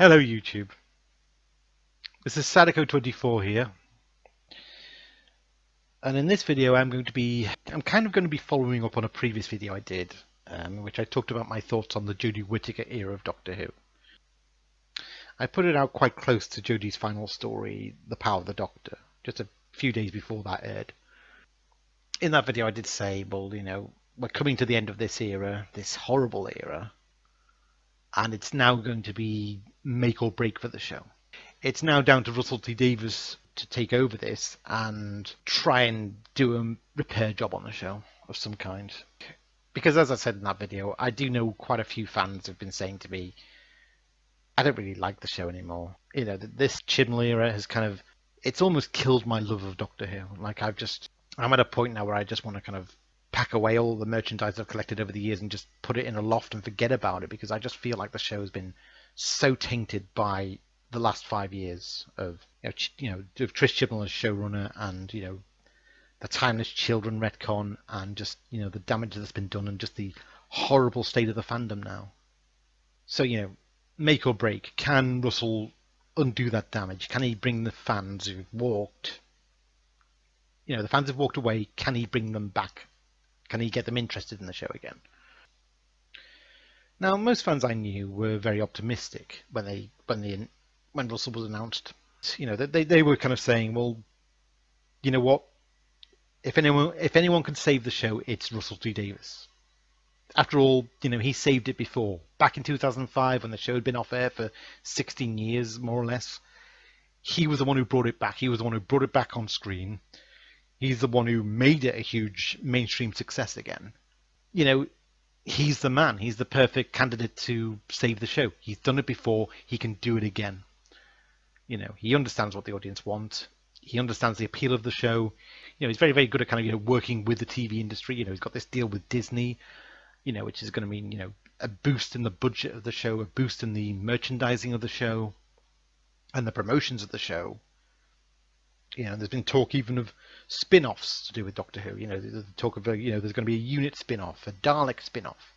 Hello YouTube, this is Sadako24 here, and in this video I'm kind of going to be following up on a previous video I did, in which I talked about my thoughts on the Jodie Whittaker era of Doctor Who. I put it out quite close to Jodie's final story, The Power of the Doctor, just a few days before that aired. In that video I did say, well, we're coming to the end of this era, this horrible era, and it's now going to be make or break for the show. It's now down to Russell T Davies to take over this and try and do a repair job on the show of some kind. Because as I said in that video, I do know quite a few fans have been saying to me, I don't really like the show anymore. This Chibnall era has it's almost killed my love of Doctor Who. I'm at a point now where I just want to kind of pack away all the merchandise I've collected over the years and just put it in a loft and forget about it, because I just feel like the show has been so tainted by the last 5 years of Trish Chibnall as showrunner, and the Timeless Children retcon, and just the damage that's been done, and just the horrible state of the fandom now. So make or break. Can Russell undo that damage? Can he bring the fans who've walked? The fans have walked away. Can he bring them back? Can he get them interested in the show again? Now, most fans I knew were very optimistic when Russell was announced. They were kind of saying, well, you know what? If anyone can save the show, it's Russell T Davies. After all, he saved it before. Back in 2005, when the show had been off air for 16 years, more or less, he was the one who brought it back. He was the one who brought it back on screen. He's the one who made it a huge mainstream success again. He's the man. He's the perfect candidate to save the show. He's done it before. He can do it again. He understands what the audience want. He understands the appeal of the show. He's very, very good at working with the TV industry. He's got this deal with Disney, which is going to mean, a boost in the budget of the show, a boost in the merchandising of the show, and the promotions of the show. There's been talk even of spin-offs to do with Doctor Who. There's talk of there's going to be a unit spin-off, a Dalek spin-off.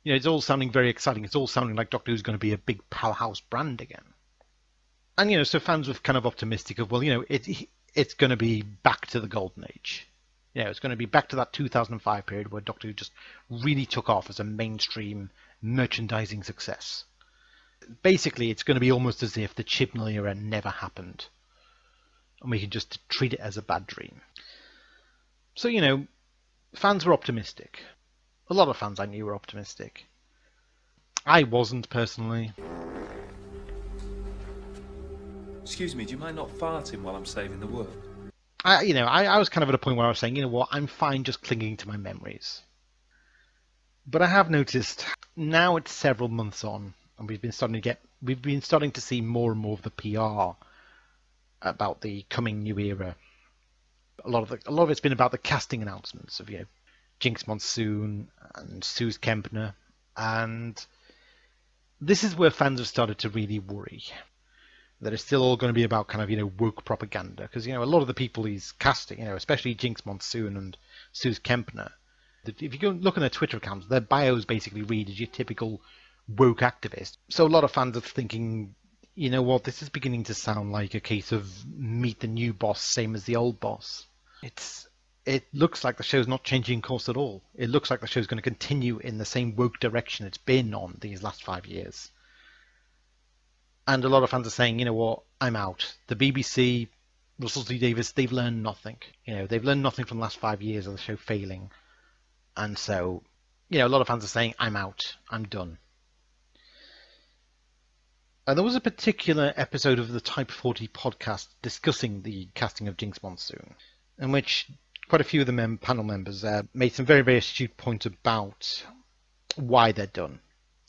It's all sounding very exciting. It's all sounding like Doctor Who's going to be a big powerhouse brand again. And so fans were kind of optimistic of, well, it's going to be back to the golden age. It's going to be back to that 2005 period where Doctor Who just really took off as a mainstream merchandising success. Basically, it's going to be almost as if the Chibnall era never happened, and we can just treat it as a bad dream. So, fans were optimistic. A lot of fans I knew were optimistic. I wasn't, personally. Excuse me, do you mind not farting while I'm saving the world? I was kind of at a point where I was saying, you know what, I'm fine just clinging to my memories. But I have noticed, now it's several months on, and we've been starting to see more and more of the PR about the coming new era. A lot of it's been about the casting announcements of Jinx Monsoon and Suze Kempner, and this is where fans have started to really worry that it's still all going to be about woke propaganda, because a lot of the people he's casting, especially Jinx Monsoon and Suze Kempner, if you go look on their Twitter accounts, their bios basically read as your typical woke activist. So a lot of fans are thinking, you know what, this is beginning to sound like a case of meet the new boss, same as the old boss. It looks like the show's not changing course at all. It looks like the show's going to continue in the same woke direction it's been on these last 5 years. And a lot of fans are saying, you know what, I'm out. The BBC, Russell T Davies, they've learned nothing. They've learned nothing from the last 5 years of the show failing. And so, a lot of fans are saying, I'm out. I'm done. There was a particular episode of the Type 40 podcast discussing the casting of Jinx Monsoon, in which quite a few of the panel members made some very, very astute points about why they're done.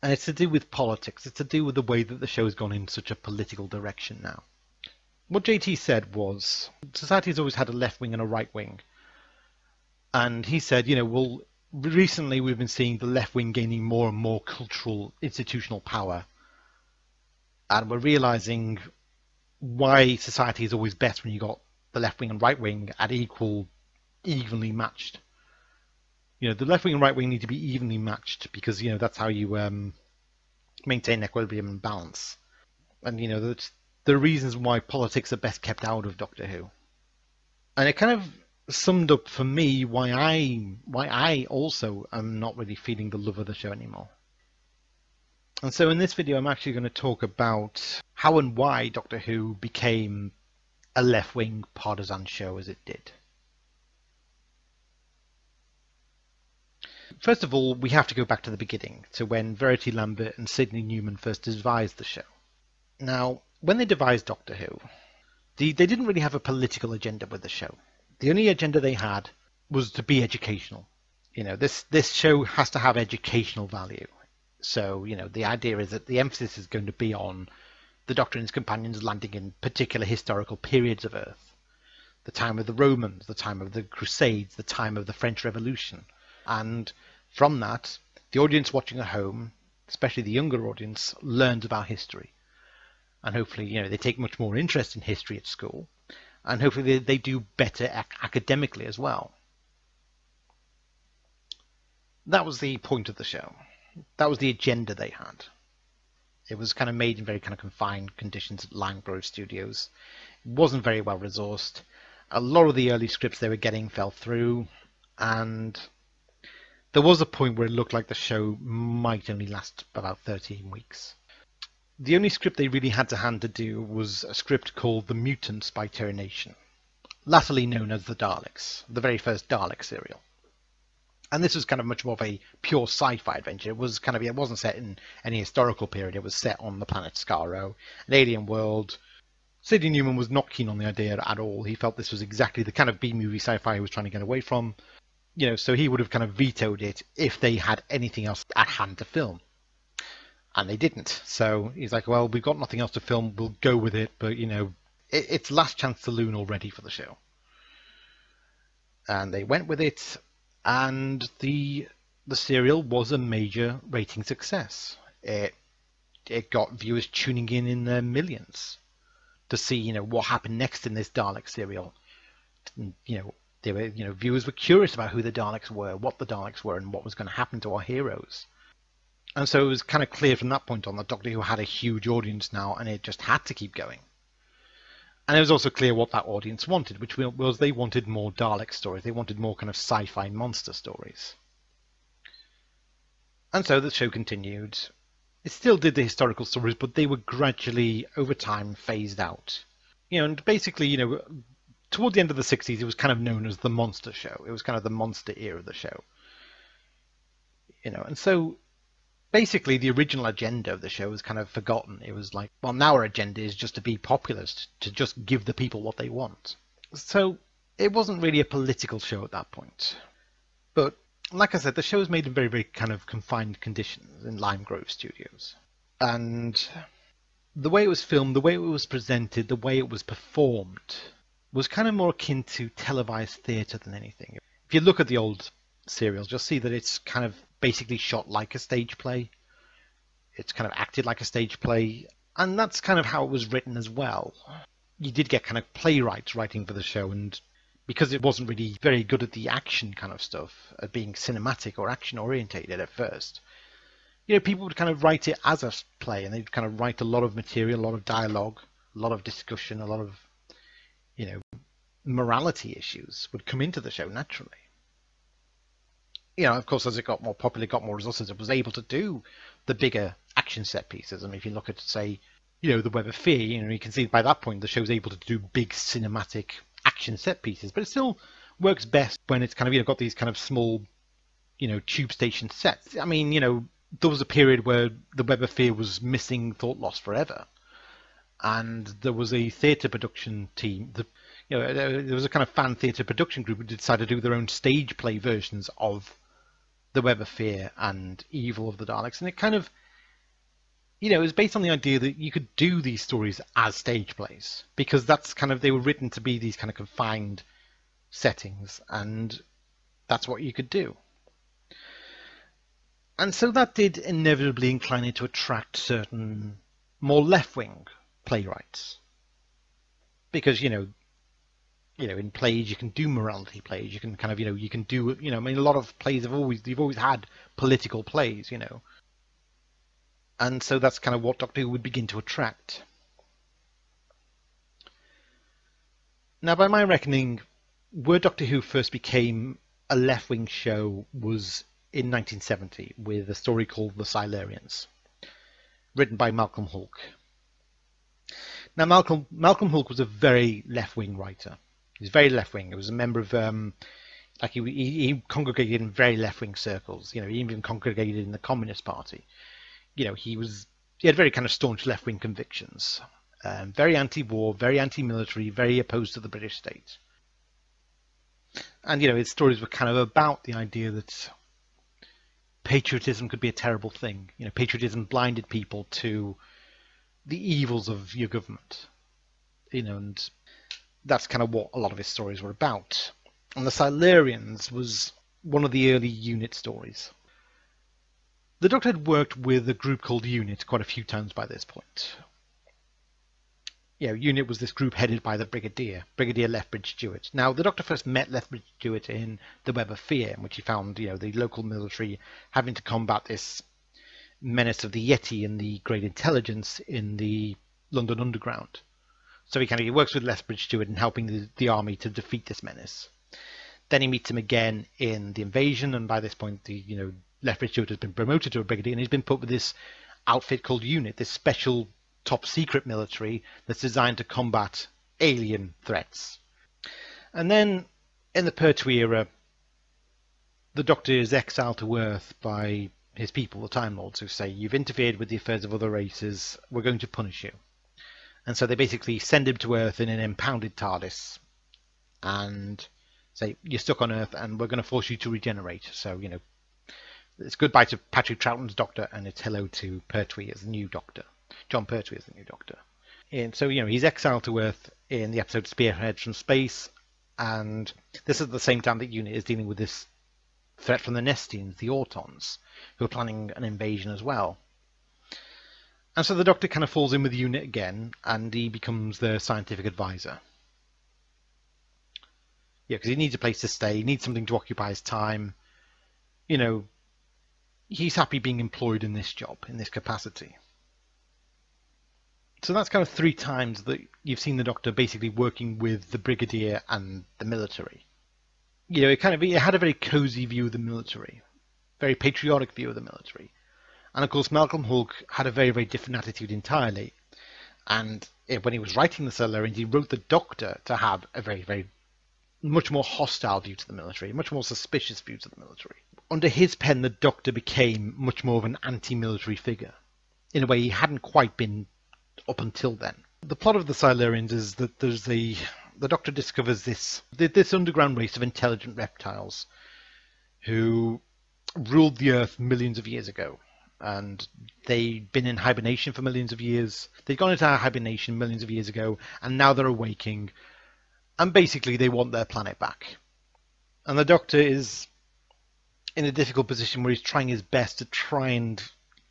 And it's to do with politics. It's to do with the way that the show has gone in such a political direction now. What JT said was, society has always had a left wing and a right wing. And he said, well, recently we've been seeing the left wing gaining more and more cultural, institutional power. And we're realizing why society is always best when you got the left wing and right wing at evenly matched. The left wing and right wing need to be evenly matched, because that's how you maintain equilibrium and balance. and that's the reasons why politics are best kept out of Doctor Who. And it kind of summed up for me why I also am not really feeling the love of the show anymore. And so in this video, I'm actually going to talk about how and why Doctor Who became a left-wing partisan show as it did. First of all, we have to go back to the beginning, to when Verity Lambert and Sidney Newman first devised the show. Now, when they devised Doctor Who, they didn't really have a political agenda with the show. The only agenda they had was to be educational. This show has to have educational value. So, the idea is that the emphasis is going to be on the Doctor and his companions landing in particular historical periods of Earth. The time of the Romans, the time of the Crusades, the time of the French Revolution. And from that, the audience watching at home, especially the younger audience, learns about history. And hopefully, they take much more interest in history at school. And hopefully they do better academically as well. That was the point of the show. That was the agenda they had. It was kind of made in very kind of confined conditions at Lime Grove Studios. It wasn't very well resourced. A lot of the early scripts they were getting fell through. And there was a point where it looked like the show might only last about 13 weeks. The only script they really had to hand to do was a script called The Mutants by Terry Nation, latterly known as The Daleks, the very first Dalek serial. And this was kind of much more of a pure sci-fi adventure. It wasn't set in any historical period. It was set on the planet Skaro, an alien world. Sidney Newman was not keen on the idea at all. He felt this was exactly the kind of B-movie sci-fi he was trying to get away from. So he would have kind of vetoed it if they had anything else at hand to film. And they didn't. So he's like, well, we've got nothing else to film. We'll go with it. But, it's last chance saloon already for the show. And they went with it. And the serial was a major rating success. It got viewers tuning in their millions to see, what happened next in this Dalek serial. Viewers were curious about who the Daleks were, what the Daleks were, and what was going to happen to our heroes. And so it was kind of clear from that point on that Doctor Who had a huge audience now, and it just had to keep going. And it was also clear what that audience wanted, which was they wanted more Dalek stories. They wanted more kind of sci-fi monster stories. And so the show continued. It still did the historical stories, but they were gradually, over time, phased out. And basically, toward the end of the 60s, it was kind of known as the monster show. It was kind of the monster era of the show. And so basically the original agenda of the show was kind of forgotten. It was like, well, now our agenda is just to be populist, to just give the people what they want. So it wasn't really a political show at that point. But like I said, the show was made in very, very kind of confined conditions in Lime Grove Studios. And the way it was filmed, the way it was presented, the way it was performed was kind of more akin to televised theatre than anything. If you look at the old serials, you'll see that it's kind of basically shot like a stage play. It's kind of acted like a stage play, and that's kind of how it was written as well. You did get kind of playwrights writing for the show, and because it wasn't really very good at the action kind of stuff, at being cinematic or action orientated at first, people would kind of write it as a play, and they'd kind of write a lot of material, a lot of dialogue, a lot of discussion, a lot of morality issues would come into the show naturally. Of course, as it got more popular, got more resources, it was able to do the bigger action set pieces. I mean, if you look at, say, the Web of Fear, you can see by that point the show's able to do big cinematic action set pieces, but it still works best when it's kind of, got these kind of small, tube station sets. I mean, there was a period where the Web of Fear was missing Thought Lost forever, and there was a theatre production team. There was a kind of fan theatre production group who decided to do their own stage play versions of The Web of Fear and Evil of the Daleks, and it kind of, it was based on the idea that you could do these stories as stage plays, because that's kind of, they were written to be these kind of confined settings, and that's what you could do. And so that did inevitably incline it to attract certain more left-wing playwrights, because in plays you can do morality plays, you can kind of you can do I mean, a lot of plays you've always had political plays, and so that's kind of what Doctor Who would begin to attract. Now, by my reckoning, where Doctor Who first became a left-wing show was in 1970 with a story called The Silurians, written by Malcolm Hulke. Now, Malcolm Hulke was a very left-wing writer. He was very left-wing. He was a member of like he congregated in very left-wing circles. You know, he even congregated in the Communist Party. You know, he had very kind of staunch left-wing convictions. Very anti-war, very anti-military, very opposed to the British state. And, you know, his stories were kind of about the idea that patriotism could be a terrible thing. You know, patriotism blinded people to the evils of your government. You know, and that's kind of what a lot of his stories were about. And the Silurians was one of the early UNIT stories. The Doctor had worked with a group called UNIT quite a few times by this point. UNIT was this group headed by the Brigadier Lethbridge Stewart. Now, the Doctor first met Lethbridge Stewart in The Web of Fear, in which he found, the local military having to combat this menace of the Yeti and the Great Intelligence in the London Underground. So he works with Lethbridge Stewart in helping the army to defeat this menace. Then he meets him again in The Invasion, and by this point, Lethbridge Stewart has been promoted to a brigadier, and he's been put with this outfit called UNIT, this special top secret military that's designed to combat alien threats. And then in the Pertwee era, the Doctor is exiled to Earth by his people, the Time Lords, who say, you've interfered with the affairs of other races, we're going to punish you. And so they basically send him to Earth in an impounded TARDIS and say, you're stuck on Earth and we're going to force you to regenerate. So, it's goodbye to Patrick Troughton's Doctor and it's hello to Pertwee as the new Doctor. John Pertwee is the new Doctor. And so, he's exiled to Earth in the episode Spearheads from Space, and this is at the same time that UNIT is dealing with this threat from the Nestians, the Autons, who are planning an invasion as well. And so the Doctor kind of falls in with UNIT again, and he becomes their scientific advisor. Because he needs a place to stay, he needs something to occupy his time. He's happy being employed in this job, in this capacity. So that's kind of 3 times that you've seen the Doctor basically working with the Brigadier and the military. It had a very cozy view of the military, very patriotic view of the military. And of course, Malcolm Hulke had a very, very different attitude entirely. And when he was writing the Silurians, he wrote the Doctor to have a very, very much more hostile view to the military, much more suspicious view to the military. Under his pen, the Doctor became much more of an anti-military figure, in a way he hadn't quite been up until then. The plot of the Silurians is that the Doctor discovers this underground race of intelligent reptiles who ruled the Earth millions of years ago. And they'd been in hibernation for millions of years. They'd gone into hibernation millions of years ago, and now they're awaking. And basically, they want their planet back. And the Doctor is in a difficult position where he's trying his best to try and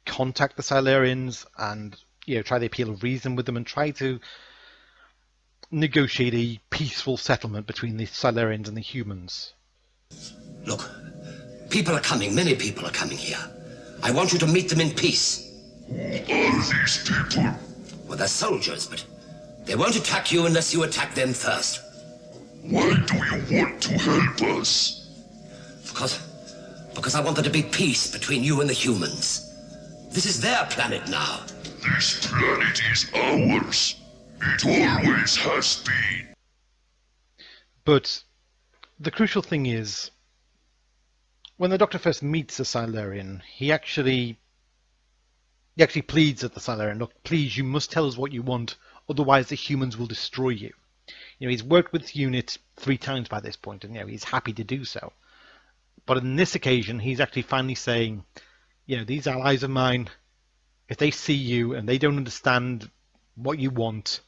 contact the Silurians and try the appeal of reason with them and try to negotiate a peaceful settlement between the Silurians and the humans. Look, people are coming. Many people are coming here. I want you to meet them in peace. Who are these people? Well, they're soldiers, but they won't attack you unless you attack them first. Why do you want to help us? Because I want there to be peace between you and the humans. This is their planet now. This planet is ours. It always has been. But the crucial thing is, when the Doctor first meets a Silurian, he actually pleads at the Silurian, look, please, you must tell us what you want, otherwise the humans will destroy you. He's worked with UNIT 3 times by this point, and he's happy to do so. But on this occasion, he's actually finally saying, these allies of mine, if they see you and they don't understand what you want,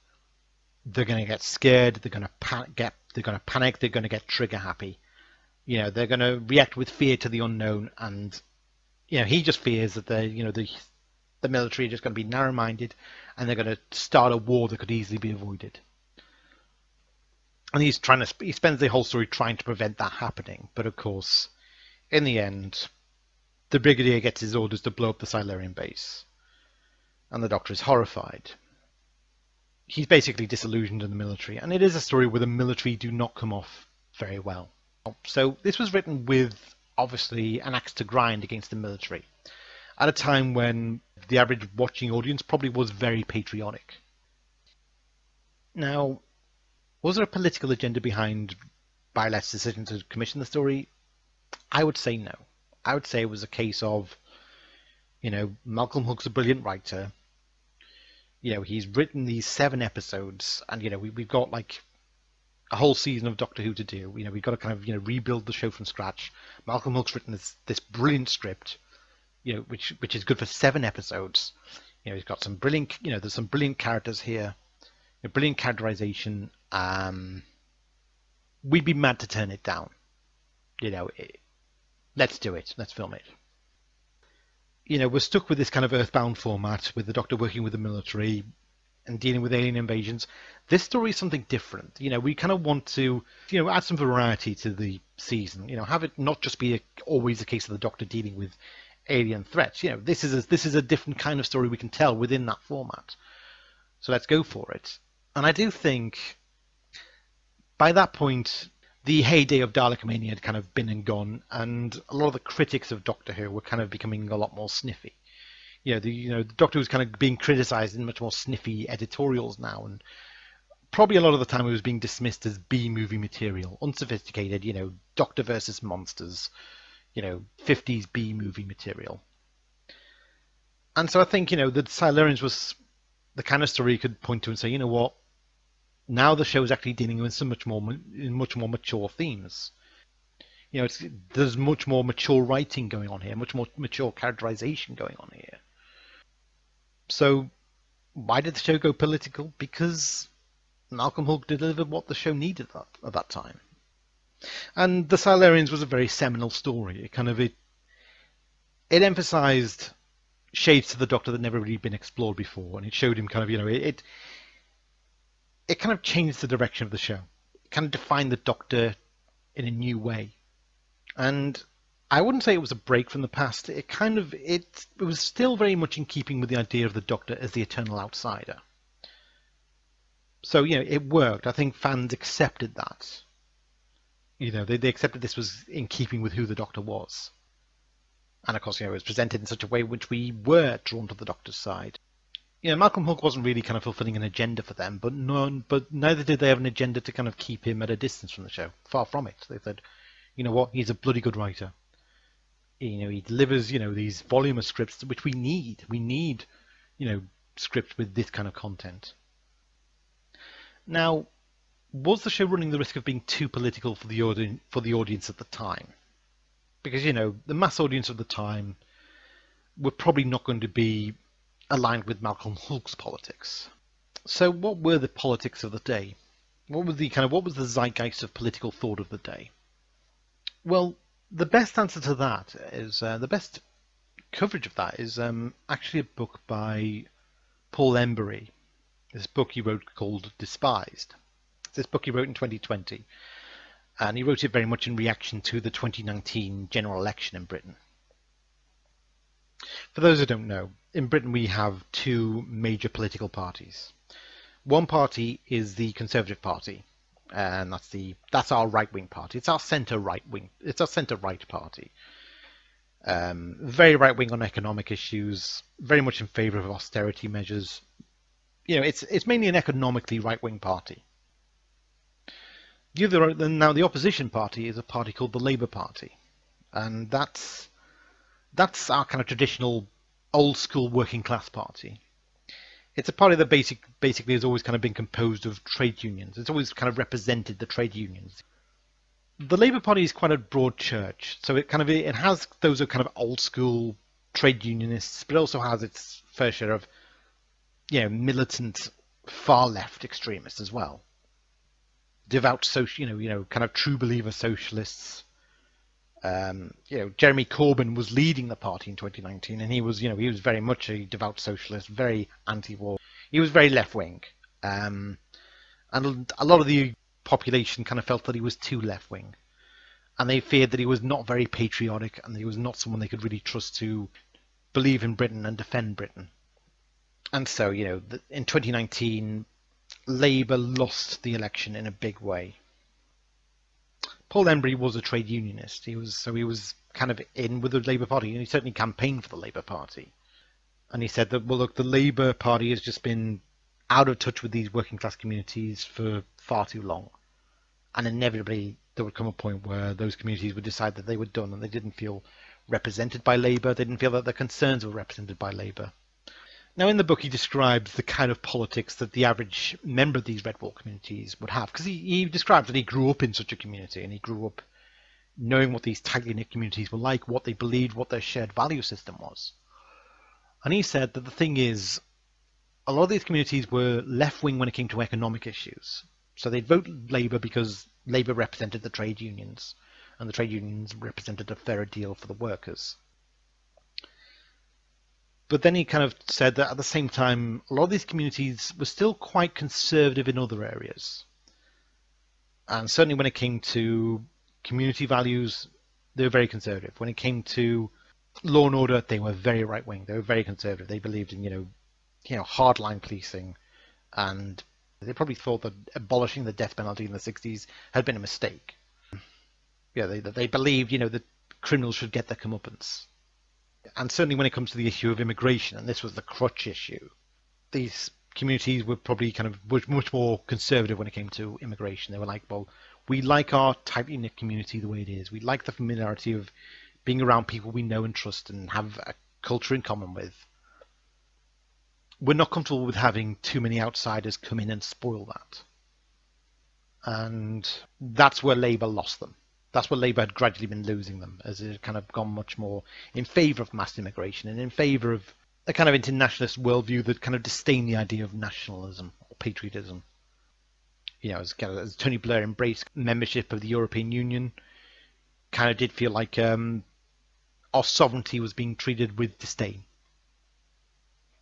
they're going to get scared, they're going to panic, they're going to get trigger happy. They're going to react with fear to the unknown, and he just fears that the military are just going to be narrow-minded and they're going to start a war that could easily be avoided. And he spends the whole story trying to prevent that happening. But of course, in the end, the Brigadier gets his orders to blow up the Silurian base. And the Doctor is horrified. he's basically disillusioned in the military, and it is a story where the military do not come off very well. So this was written with obviously an axe to grind against the military at a time when the average watching audience probably was very patriotic. Now, was there a political agenda behind Bylet's decision to commission the story? I would say no. I would say it was a case of, Malcolm Hook's a brilliant writer. He's written these 7 episodes, and we've got like a whole season of Doctor Who to do. We've got to kind of rebuild the show from scratch. Malcolm Hook's written this brilliant script, which is good for 7 episodes. He's got some brilliant, there's some brilliant characters here, brilliant characterization. We'd be mad to turn it down. Let's do it. Let's film it. We're stuck with this kind of Earthbound format with the Doctor working with the military and dealing with alien invasions. This story is something different. We kind of want to, add some variety to the season. Have it not just be always a case of the Doctor dealing with alien threats. This is a different kind of story we can tell within that format. So let's go for it. And I do think by that point, the heyday of Dalek Mania had kind of been and gone, and a lot of the critics of Doctor Who were kind of becoming a lot more sniffy. The Doctor was kind of being criticised in much more sniffy editorials now, and probably a lot of the time it was being dismissed as B-movie material, unsophisticated, Doctor versus monsters, 50s B-movie material. And so I think, the Silurians was the kind of story you could point to and say, you know what, now the show is actually dealing with much more mature themes. There's much more mature writing going on here, much more mature characterization going on here. So why did the show go political? Because Malcolm Hook delivered what the show needed at that time. And the Silurians was a very seminal story. It emphasized shades to the Doctor that never really been explored before, and it showed him kind of, it kind of changed the direction of the show. It kind of defined the Doctor in a new way. And I wouldn't say it was a break from the past. It was still very much in keeping with the idea of the Doctor as the eternal outsider. So, it worked. I think fans accepted that. They accepted this was in keeping with who the Doctor was. And of course, it was presented in such a way which we were drawn to the Doctor's side. Malcolm Hook wasn't really kind of fulfilling an agenda for them, but neither did they have an agenda to kind of keep him at a distance from the show. Far from it. They said, you know what, he's a bloody good writer. He delivers, these voluminous scripts which we need. We need, scripts with this kind of content. Now, was the show running the risk of being too political for the audience at the time? Because, the mass audience of the time were probably not going to be aligned with Malcolm Hook's politics. So what were the politics of the day? What was the zeitgeist of political thought of the day? Well, the best answer to that is, the best coverage of that is actually a book by Paul Embury. This book he wrote called Despised. This book he wrote in 2020, and he wrote it very much in reaction to the 2019 general election in Britain. For those who don't know, in Britain we have 2 major political parties. One party is the Conservative Party, and that's our right-wing party. It's our centre-right wing. It's our centre-right party. Very right-wing on economic issues, very much in favour of austerity measures. It's mainly an economically right-wing party. Now the opposition party is a party called the Labour Party, and that's our kind of traditional old school working class party. It's a party that basically has always kind of been composed of trade unions. It's always kind of represented the trade unions. The Labour Party is quite a broad church, so it has those kind of old school trade unionists, but it also has its fair share of militant far left extremists as well. Devout social, kind of true believer socialists. Jeremy Corbyn was leading the party in 2019, and he was very much a devout socialist, very anti-war. He was very left-wing, and a lot of the population kind of felt that he was too left-wing, and they feared that he was not very patriotic, and that he was not someone they could really trust to believe in Britain and defend Britain. And so, in 2019, Labour lost the election in a big way. Paul Embry was a trade unionist. He was kind of in with the Labour Party, and he certainly campaigned for the Labour Party. And he said that, well, look, the Labour Party has just been out of touch with these working class communities for far too long. And inevitably, there would come a point where those communities would decide that they were done and they didn't feel represented by Labour. They didn't feel that their concerns were represented by Labour. Now, in the book, he describes the kind of politics that the average member of these Red Wall communities would have, because he describes that he grew up in such a community, and he grew up knowing what these tightly knit communities were like, what they believed, what their shared value system was. And he said that the thing is, a lot of these communities were left-wing when it came to economic issues. So they'd vote Labour because Labour represented the trade unions, and the trade unions represented a fairer deal for the workers. But then he kind of said that at the same time, a lot of these communities were still quite conservative in other areas. And certainly when it came to community values, they were very conservative. When it came to law and order, they were very right-wing. They were very conservative. They believed in, hardline policing, and they probably thought that abolishing the death penalty in the 60s had been a mistake. Yeah, they believed, that criminals should get their comeuppance. And certainly when it comes to the issue of immigration, and this was the crutch issue, these communities were probably much more conservative when it came to immigration. They were like, well, we like our tightly knit community the way it is. We like the familiarity of being around people we know and trust and have a culture in common with. We're not comfortable with having too many outsiders come in and spoil that. And that's where Labour lost them. That's where Labour had gradually been losing them, as it had kind of gone much more in favour of mass immigration and in favour of a kind of internationalist worldview that kind of disdained the idea of nationalism or patriotism. As Tony Blair embraced membership of the European Union, kind of did feel like our sovereignty was being treated with disdain.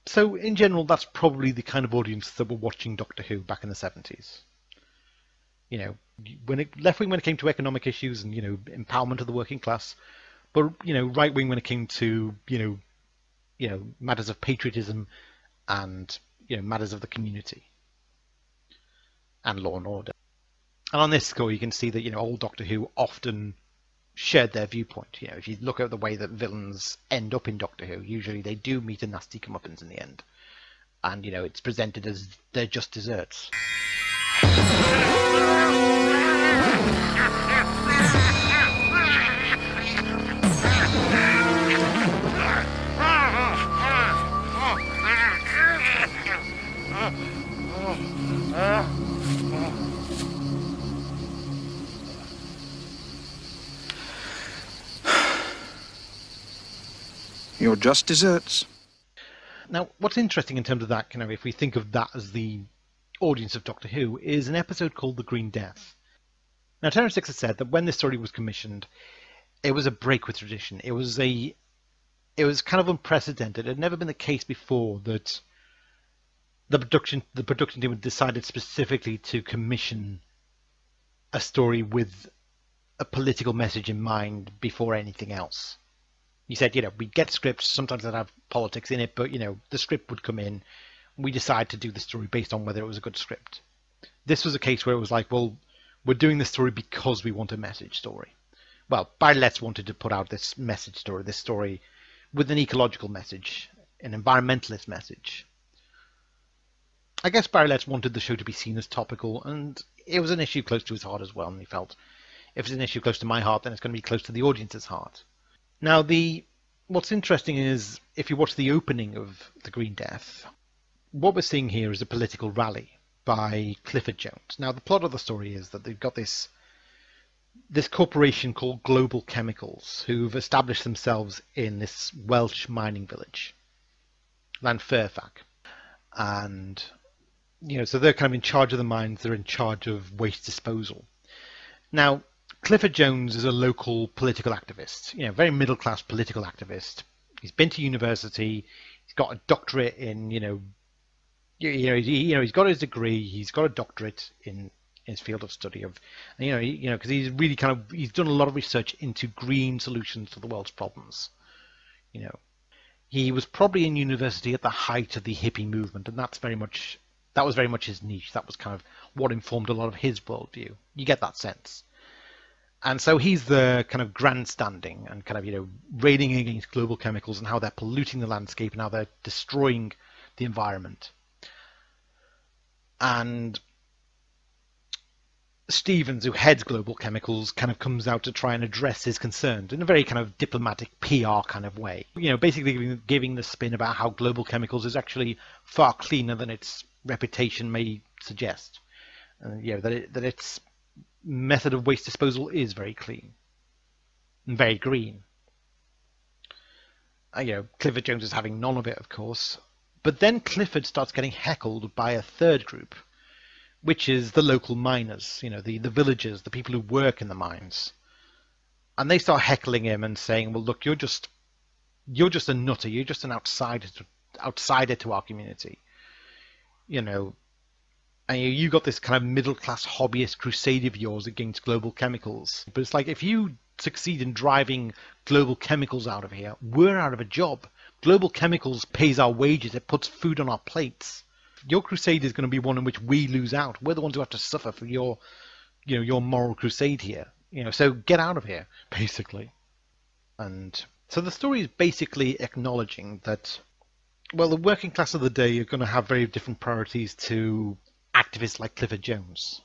So in general, that's probably the kind of audience that were watching Doctor Who back in the 70s. Left-wing when it came to economic issues and, empowerment of the working class, but, right-wing when it came to, matters of patriotism and, matters of the community and law and order. And on this score, you can see that, old Doctor Who often shared their viewpoint. If you look at the way that villains end up in Doctor Who, usually they do meet a nasty comeuppance in the end. And, it's presented as they're just desserts. You're just desserts. Now, what's interesting in terms of that, if we think of that as the audience of Doctor Who, is an episode called The Green Death. Now, Terence Dicks has said that when this story was commissioned, it was a break with tradition. It was kind of unprecedented. It had never been the case before that the production team had decided specifically to commission a story with a political message in mind before anything else. He said, we'd get scripts, sometimes they'd have politics in it, but, the script would come in. We decide to do the story based on whether it was a good script. This was a case where it was like, well, we're doing this story because we want a message story. Well, Barry Letts wanted to put out this message story, this story with an ecological message, an environmentalist message. I guess Barry Letts wanted the show to be seen as topical, and it was an issue close to his heart as well, and he felt, if it's an issue close to my heart, then it's going to be close to the audience's heart. Now, what's interesting is, if you watch the opening of The Green Death, what we're seeing here is a political rally by Clifford Jones. Now, the plot of the story is that they've got this corporation called Global Chemicals, who've established themselves in this Welsh mining village, Llanfairpwll. And, so they're kind of in charge of the mines, they're in charge of waste disposal. Now, Clifford Jones is a local political activist, very middle-class political activist. He's been to university, he's got a doctorate in, he's got his degree, he's got a doctorate in his field of study of, because he's really he's done a lot of research into green solutions to the world's problems. He was probably in university at the height of the hippie movement, and that's very much That was very much his niche. That was kind of what informed a lot of his worldview. You get that sense. And so he's the kind of grandstanding and kind of, railing against global chemicals and how they're polluting the landscape and how they're destroying the environment. And Stevens, who heads global chemicals, kind of comes out to try and address his concerns in a very kind of diplomatic PR kind of way. Basically giving the spin about how global chemicals is actually far cleaner than its reputation may suggest. That its method of waste disposal is very clean and very green. Clifford Jones is having none of it, of course. But then Clifford starts getting heckled by a third group, which is the local miners, the villagers, the people who work in the mines. And they start heckling him and saying, well, look, you're just a nutter. You're just an outsider to our community. And you got this kind of middle-class hobbyist crusade of yours against global chemicals. But it's like, if you succeed in driving global chemicals out of here, we're out of a job. Global chemicals pays our wages. It puts food on our plates. Your crusade is going to be one in which we lose out. We're the ones who have to suffer for your moral crusade here. So get out of here, basically. And so the story is basically acknowledging that, well, the working class of the day are going to have very different priorities to activists like Clifford Jones.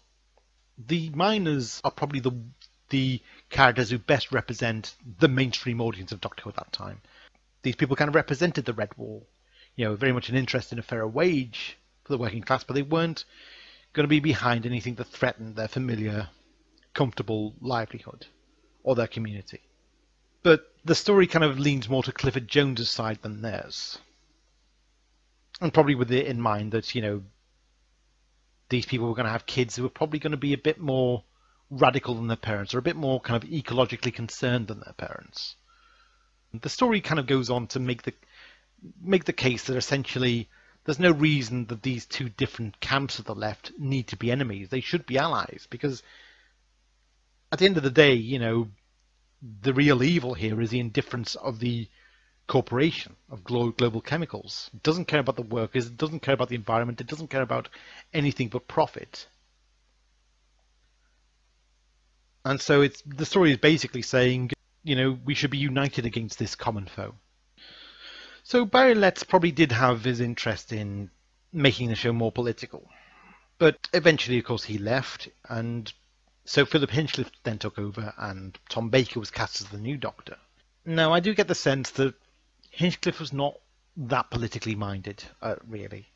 The miners are probably the characters who best represent the mainstream audience of Doctor Who at that time. These people kind of represented the Red Wall, very much an interest in a fairer wage for the working class, but they weren't going to be behind anything that threatened their familiar, comfortable livelihood or their community. But the story kind of leans more to Clifford Jones's side than theirs. And probably with it in mind that, these people were going to have kids who were probably going to be a bit more radical than their parents, or a bit more kind of ecologically concerned than their parents. The story kind of goes on to make the case that essentially there's no reason that these two different camps of the left need to be enemies. They should be allies, because at the end of the day, the real evil here is the indifference of the corporation of global chemicals. It doesn't care about the workers, it doesn't care about the environment, it doesn't care about anything but profit. And so the story is basically saying, we should be united against this common foe. So Barry Letts probably did have his interest in making the show more political. But eventually, of course, he left, and so Philip Hinchcliffe then took over, and Tom Baker was cast as the new Doctor. Now, I do get the sense that Hinchcliffe was not that politically minded, really.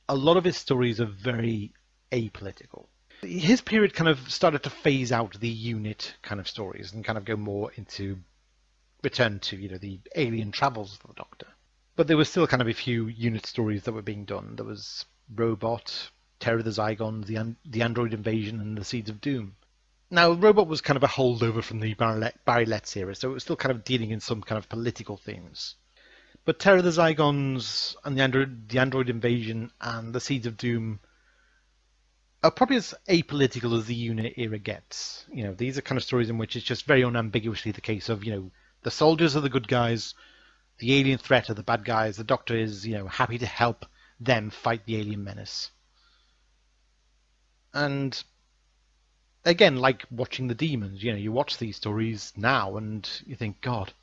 A lot of his stories are very apolitical. His period kind of started to phase out the unit kind of stories and kind of go more into return to, the alien travels of the Doctor. But there were still kind of a few unit stories that were being done. There was Robot, Terror of the Zygons, the Android Invasion, and the Seeds of Doom. Now, Robot was kind of a holdover from the Barry Letts era, so it was still kind of dealing in some kind of political themes. But Terror of the Zygons and the Android Invasion and the Seeds of Doom are probably as apolitical as the unit era gets. These are kind of stories in which it's just very unambiguously the case of, the soldiers are the good guys, the alien threat are the bad guys, the Doctor is, happy to help them fight the alien menace. And again, like watching the Demons, you watch these stories now and you think, God,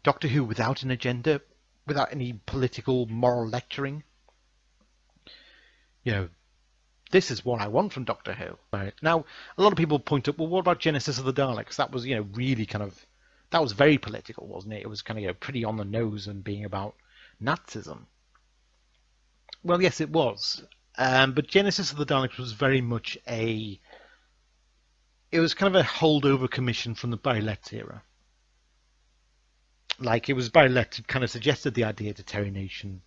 Doctor Who without an agenda, without any political, moral lecturing. This is what I want from Doctor Who. Right. Now, a lot of people point up, well, what about Genesis of the Daleks? That was, really kind of, that was very political, wasn't it? It was kind of, pretty on the nose and being about Nazism. Well, yes, it was. But Genesis of the Daleks was very much it was kind of a holdover commission from the Barry Letts era. Like, it was Barry Letts who kind of suggested the idea to Terry Nation.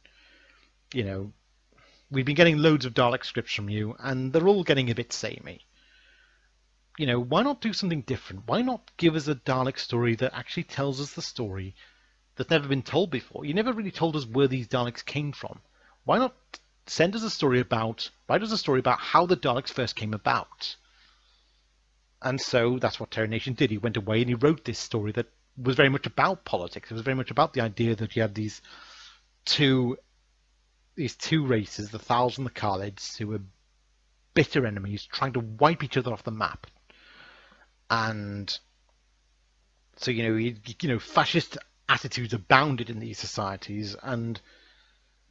We've been getting loads of Dalek scripts from you, and they're all getting a bit samey. Why not do something different? Why not give us a Dalek story that actually tells us the story that's never been told before? You never really told us where these Daleks came from. Why not write us a story about how the Daleks first came about? And so that's what Terry Nation did. He went away and he wrote this story that was very much about politics. It was very much about the idea that you had these two these two races, the Thals and the Khalids, who were bitter enemies, trying to wipe each other off the map. And so, fascist attitudes abounded in these societies, and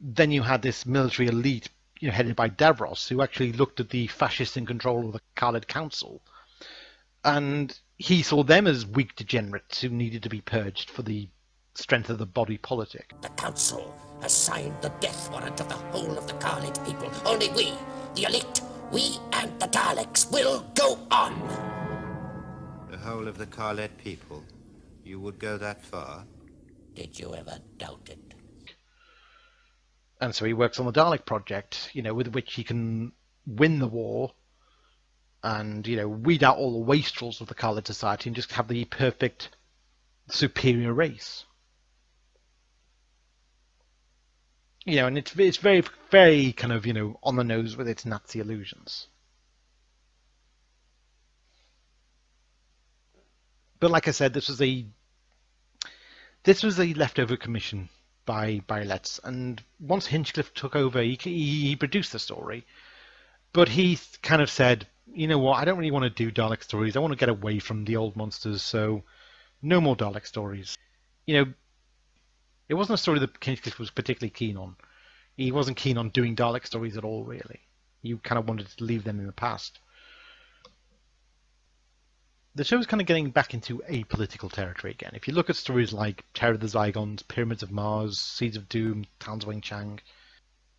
then you had this military elite, headed by Davros, who actually looked at the fascists in control of the Khalid Council, and he saw them as weak degenerates who needed to be purged for the strength of the body politic. The Council has signed the death warrant of the whole of the Khalid people. Only we, the elite, we and the Daleks will go on. The whole of the Khalid people? You would go that far? Did you ever doubt it? And so he works on the Dalek project, with which he can win the war and, weed out all the wastrels of the Khalid society and just have the perfect superior race. And it's very, very kind of, on the nose with its Nazi illusions. But like I said, this was a leftover commission by Letts, and once Hinchcliffe took over, he produced the story, but he kind of said, you know what, I don't really want to do Dalek stories. I want to get away from the old monsters, so no more Dalek stories. It wasn't a story that Hinchcliffe was particularly keen on. He wasn't keen on doing Dalek stories at all, really. He kind of wanted to leave them in the past. The show's kind of getting back into apolitical territory again. If you look at stories like Terror of the Zygons, Pyramids of Mars, Seeds of Doom, Towns of Wing-Chang,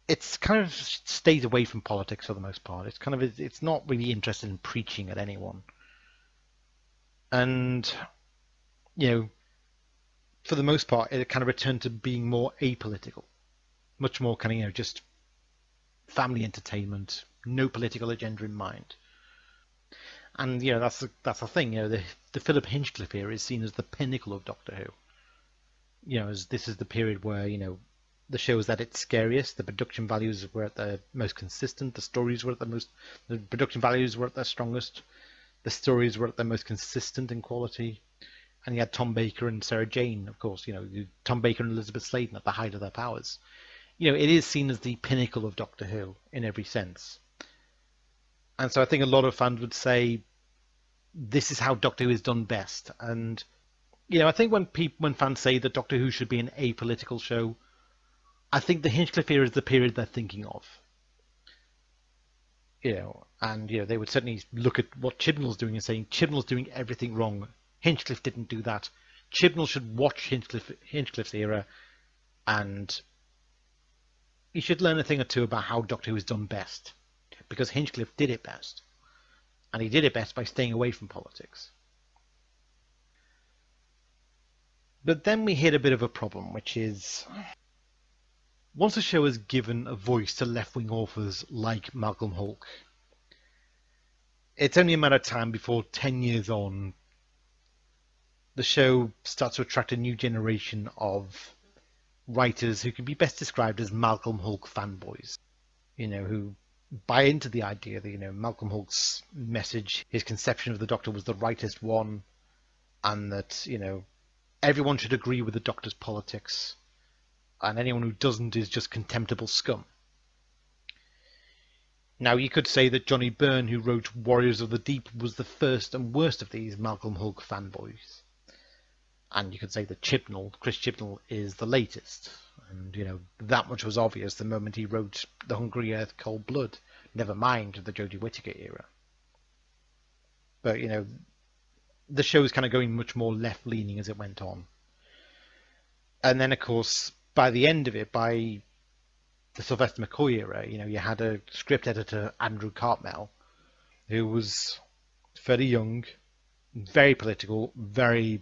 it's kind of stays away from politics for the most part. It's not really interested in preaching at anyone. And, for the most part, it kind of returned to being more apolitical. Much more kind of, just family entertainment, no political agenda in mind. And that's the thing. The Philip Hinchcliffe era is seen as the pinnacle of Doctor Who. As this is the period where the show was at its scariest. The production values were at their most consistent. The stories were at the production values were at their strongest. The stories were at their most consistent in quality. And you had Tom Baker and Sarah Jane, of course. Tom Baker and Elizabeth Sladen at the height of their powers. It is seen as the pinnacle of Doctor Who in every sense. And so I think a lot of fans would say this is how Doctor Who is done best. And I think when fans say that Doctor Who should be an apolitical show, I think the Hinchcliffe era is the period they're thinking of. And they would certainly look at what Chibnall's doing and saying Chibnall's doing everything wrong. Hinchcliffe didn't do that. Chibnall should watch Hinchcliffe's era, and he should learn a thing or two about how Doctor Who is done best, because Hinchcliffe did it best, and he did it best by staying away from politics. But then we hit a bit of a problem, which is once a show has given a voice to left-wing authors like Malcolm Hulke, it's only a matter of time before 10 years on, the show starts to attract a new generation of writers who can be best described as Malcolm Hulke fanboys, who buy into the idea that, Malcolm Hulke's message, his conception of the Doctor was the rightest one, and that, everyone should agree with the Doctor's politics, and anyone who doesn't is just contemptible scum. Now, you could say that Johnny Byrne, who wrote Warriors of the Deep, was the first and worst of these Malcolm Hulke fanboys. And you could say that Chris Chibnall, is the latest. And, that much was obvious the moment he wrote The Hungry Earth, Cold Blood, never mind the Jodie Whittaker era. But, the show was kind of going much more left-leaning as it went on. And then, of course, by the end of it, by the Sylvester McCoy era, you had a script editor, Andrew Cartmel, who was fairly young, very political, very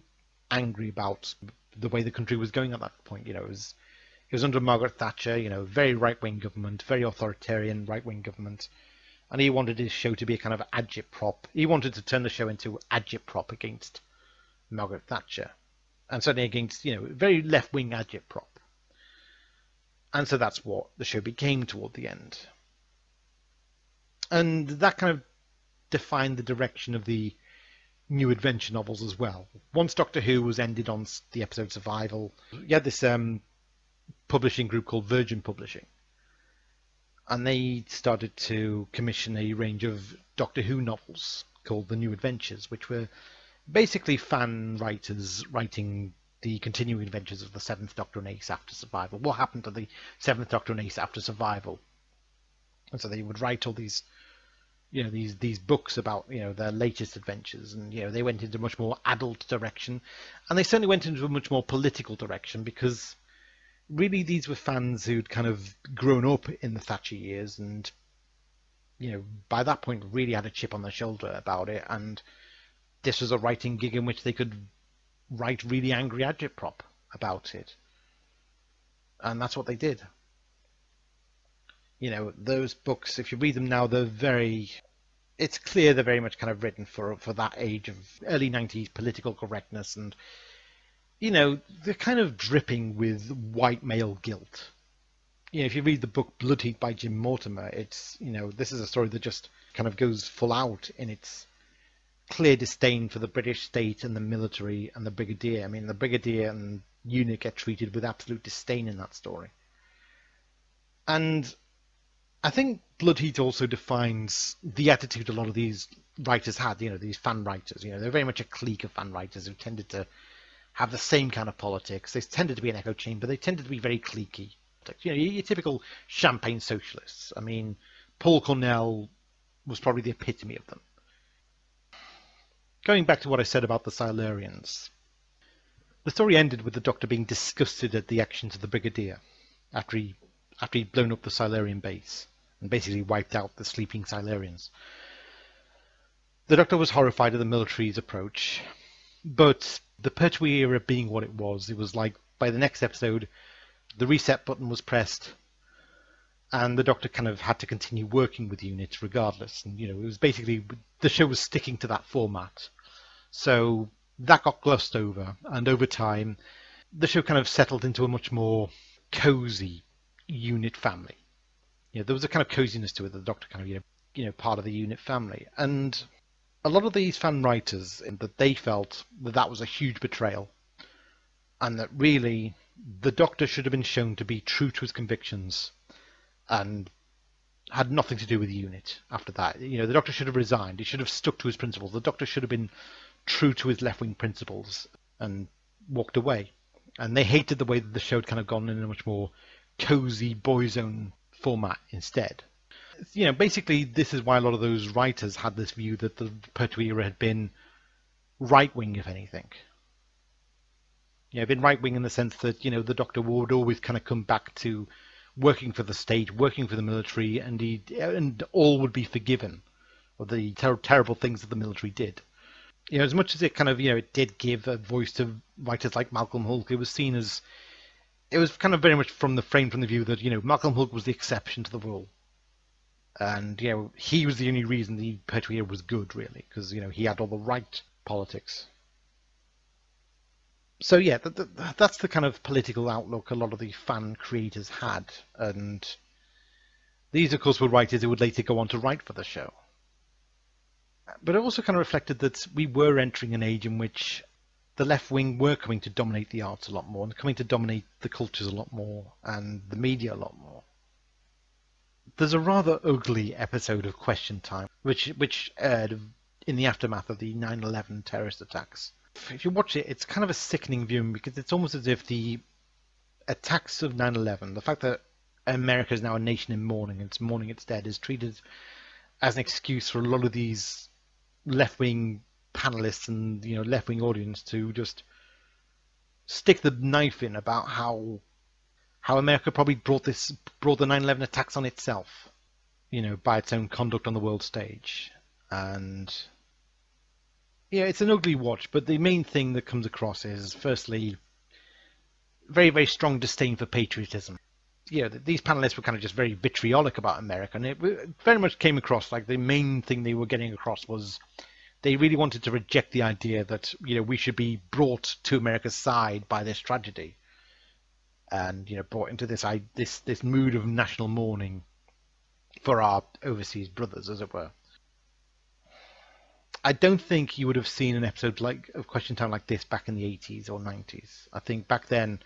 angry about the way the country was going at that point. It was under Margaret Thatcher, very right-wing government, very authoritarian right-wing government, and he wanted his show to be a kind of agitprop. He wanted to turn the show into agitprop against Margaret Thatcher, and certainly against, very left-wing agitprop. And so that's what the show became toward the end. And that kind of defined the direction of the new adventure novels as well. Once Doctor Who was ended on the episode Survival, you had this publishing group called Virgin Publishing, and they started to commission a range of Doctor Who novels called The New Adventures, which were basically fan writers writing the continuing adventures of the Seventh Doctor and Ace after Survival. What happened to the Seventh Doctor and Ace after Survival? And so they would write all these, these books about their latest adventures, and they went into a much more adult direction, and they certainly went into a much more political direction, because really these were fans who'd kind of grown up in the Thatcher years, and by that point really had a chip on their shoulder about it, and this was a writing gig in which they could write really angry agitprop about it, and that's what they did. Those books, if you read them now, it's clear they're very much kind of written for that age of early 90s political correctness, and they're kind of dripping with white male guilt. If you read the book Blood Heat by Jim Mortimer, it's this is a story that just kind of goes full out in its clear disdain for the British state and the military and the brigadier. I mean, the brigadier and unit get treated with absolute disdain in that story. And I think Blood Heat also defines the attitude a lot of these writers had, these fan writers. They're very much a clique of fan writers who tended to have the same kind of politics. They tended to be an echo chamber. They tended to be very cliquey. Your typical champagne socialists. I mean, Paul Cornell was probably the epitome of them. Going back to what I said about the Silurians, the story ended with the Doctor being disgusted at the actions of the Brigadier after he'd blown up the Silurian base and basically wiped out the sleeping Silurians. The Doctor was horrified at the military's approach, but the Pertwee era being what it was like by the next episode, the reset button was pressed, and the Doctor kind of had to continue working with units regardless. And it was basically, the show was sticking to that format, so that got glossed over, and over time the show kind of settled into a much more cozy unit family. There was a kind of coziness to it, the Doctor kind of part of the unit family. And a lot of these fan writers, that they felt that was a huge betrayal, and that really the Doctor should have been shown to be true to his convictions and had nothing to do with the unit after that. The Doctor should have resigned. He should have stuck to his principles. The Doctor should have been true to his left-wing principles and walked away. And they hated the way that the show had kind of gone in a much more cozy boys' own format instead. Basically this is why a lot of those writers had this view that the Pertwee era had been right-wing, if anything. Been right-wing in the sense that, the Doctor would always kind of come back to working for the state, working for the military, and all would be forgiven of the terrible things that the military did. As much as it kind of, it did give a voice to writers like Malcolm Hulke, it was seen as, it was kind of very much from the view that, Malcolm Hulke was the exception to the rule. And, he was the only reason the Pertwee era was good, really, because, he had all the right politics. So yeah, that's the kind of political outlook a lot of the fan creators had, and these of course were writers who would later go on to write for the show. But it also kind of reflected that we were entering an age in which the left wing were coming to dominate the arts a lot more, and coming to dominate the cultures a lot more, and the media a lot more. There's a rather ugly episode of Question Time, which aired in the aftermath of the 9/11 terrorist attacks. If you watch it, it's kind of a sickening viewing, because it's almost as if the attacks of 9/11, the fact that America is now a nation in mourning, and it's mourning its dead, is treated as an excuse for a lot of these left-wing panelists and left-wing audience to just stick the knife in about how America probably brought the 9/11 attacks on itself, by its own conduct on the world stage. And it's an ugly watch, but the main thing that comes across is, firstly, very, very strong disdain for patriotism. These panelists were kind of just very vitriolic about America, and it very much came across like the main thing they were getting across was they really wanted to reject the idea that, we should be brought to America's side by this tragedy, and, brought into this mood of national mourning for our overseas brothers, as it were. I don't think you would have seen an episode of Question Time like this back in the 80s or 90s. I think back then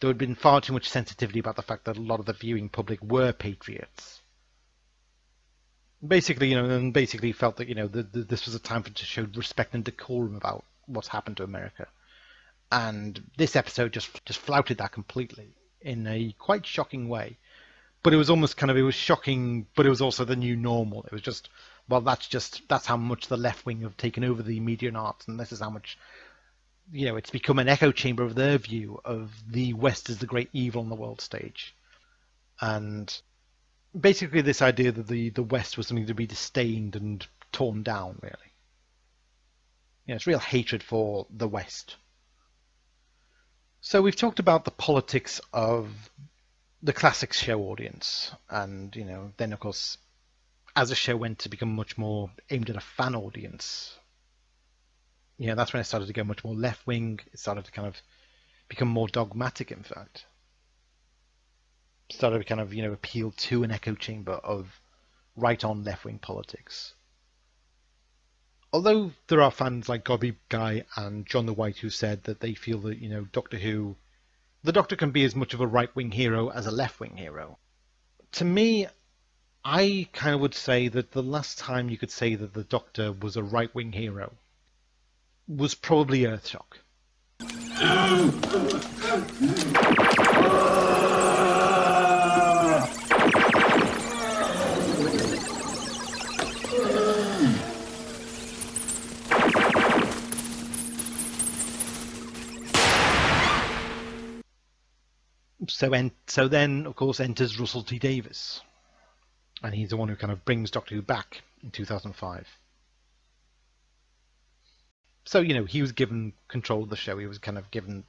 there had been far too much sensitivity about the fact that a lot of the viewing public were patriots. Basically, and basically felt that, this was a time to show respect and decorum about what's happened to America. And this episode just flouted that completely in a quite shocking way. But it was almost it was shocking, but it was also the new normal. It was just, well, that's how much the left wing have taken over the media and arts, and this is how much, it's become an echo chamber of their view of the West as the great evil on the world stage. And basically this idea that the West was something to be disdained and torn down, really. It's real hatred for the West. So we've talked about the politics of the classic show audience, and then of course, as the show went to become much more aimed at a fan audience, that's when it started to go much more left wing. It started to become more dogmatic. In fact, it started to appeal to an echo chamber of right on left wing politics. Although there are fans like Gobby Guy and John the White who said that they feel that, Doctor Who, the Doctor can be as much of a right-wing hero as a left-wing hero. To me, I would say that the last time you could say that the Doctor was a right-wing hero was probably Earthshock. So then, of course, enters Russell T Davies, and he's the one who brings Doctor Who back in 2005. So, he was given control of the show. He was given,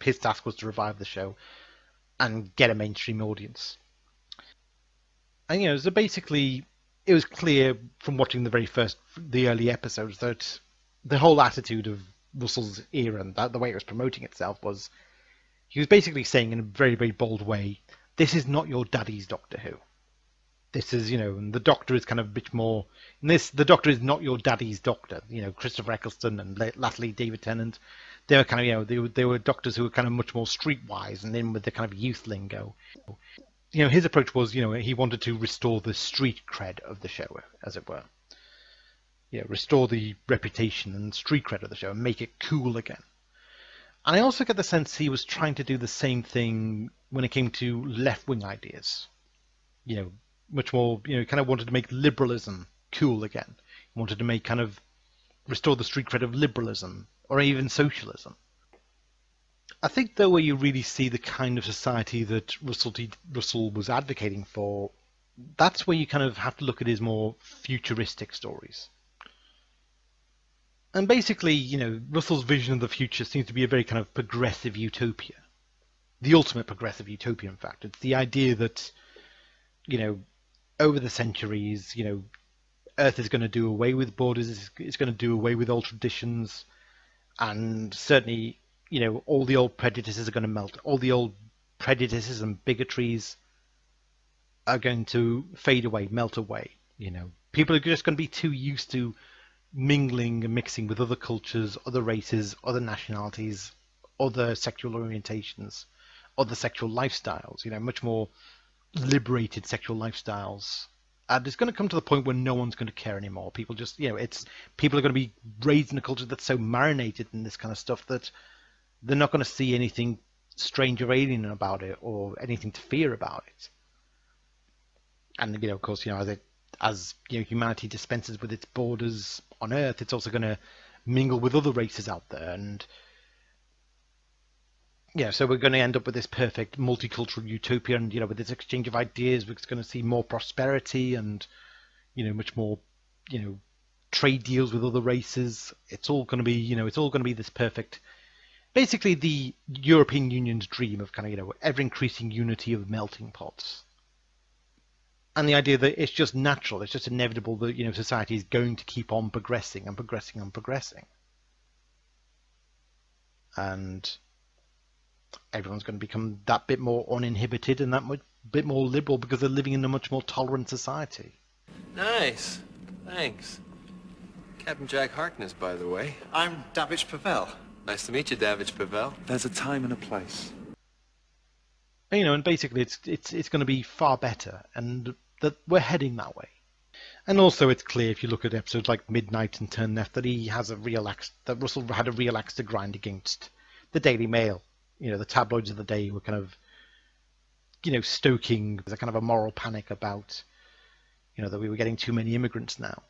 his task was to revive the show and get a mainstream audience. And, so basically, it was clear from watching the early episodes that the whole attitude of Russell's era and the way it was promoting itself was, he was basically saying in a very, very bold way, this is not your daddy's Doctor Who. This is, and the Doctor is a bit more, the Doctor is not your daddy's Doctor. Christopher Eccleston and latterly David Tennant, they were they were Doctors who were much more streetwise and then with the youth lingo. His approach was, he wanted to restore the street cred of the show, as it were. Restore the reputation and street cred of the show and make it cool again. And I also get the sense he was trying to do the same thing when it came to left-wing ideas. Much more, wanted to make liberalism cool again. He wanted to make restore the street cred of liberalism or even socialism. I think, though, where you really see the kind of society that Russell was advocating for, that's where you have to look at his more futuristic stories. And basically, Russell's vision of the future seems to be a very progressive utopia. The ultimate progressive utopia, in fact. It's the idea that, over the centuries, Earth is going to do away with borders, it's going to do away with old traditions, and certainly, all the old prejudices are going to melt. All the old prejudices and bigotries are going to fade away, melt away. People are just going to be too used to mingling and mixing with other cultures, other races, other nationalities, other sexual orientations, other sexual lifestyles, much more liberated sexual lifestyles. And it's going to come to the point where no one's going to care anymore. People just, people are going to be raised in a culture that's so marinated in this kind of stuff that they're not going to see anything strange or alien about it or anything to fear about it. And, of course, as humanity dispenses with its borders on Earth, it's also going to mingle with other races out there, and so we're going to end up with this perfect multicultural utopia, and with this exchange of ideas, we're going to see more prosperity and much more trade deals with other races. It's all going to be it's all going to be this perfect, basically the European Union's dream of ever increasing unity of melting pots. And the idea that it's just natural, it's just inevitable that society is going to keep on progressing and progressing and progressing, and everyone's going to become that bit more uninhibited and that bit more liberal because they're living in a much more tolerant society. Nice, thanks. Captain Jack Harkness, by the way. I'm Davidge Pavel. Nice to meet you, Davidge Pavel. There's a time and a place. And basically it's going to be far better, and that we're heading that way. And also, it's clear if you look at episodes like Midnight and Turn Left that that Russell had a real axe to grind against the Daily Mail. The tabloids of the day were kind of, stoking a kind of a moral panic about, that we were getting too many immigrants now.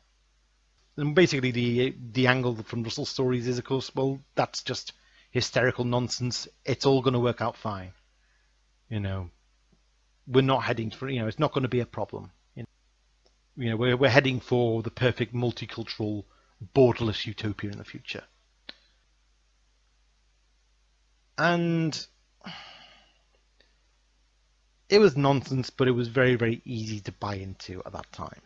And basically, the angle from Russell's stories is, of course, well, that's just hysterical nonsense. It's all going to work out fine. We're not heading for, it's not going to be a problem. We're heading for the perfect multicultural, borderless utopia in the future. And it was nonsense, but it was very, very easy to buy into at that time.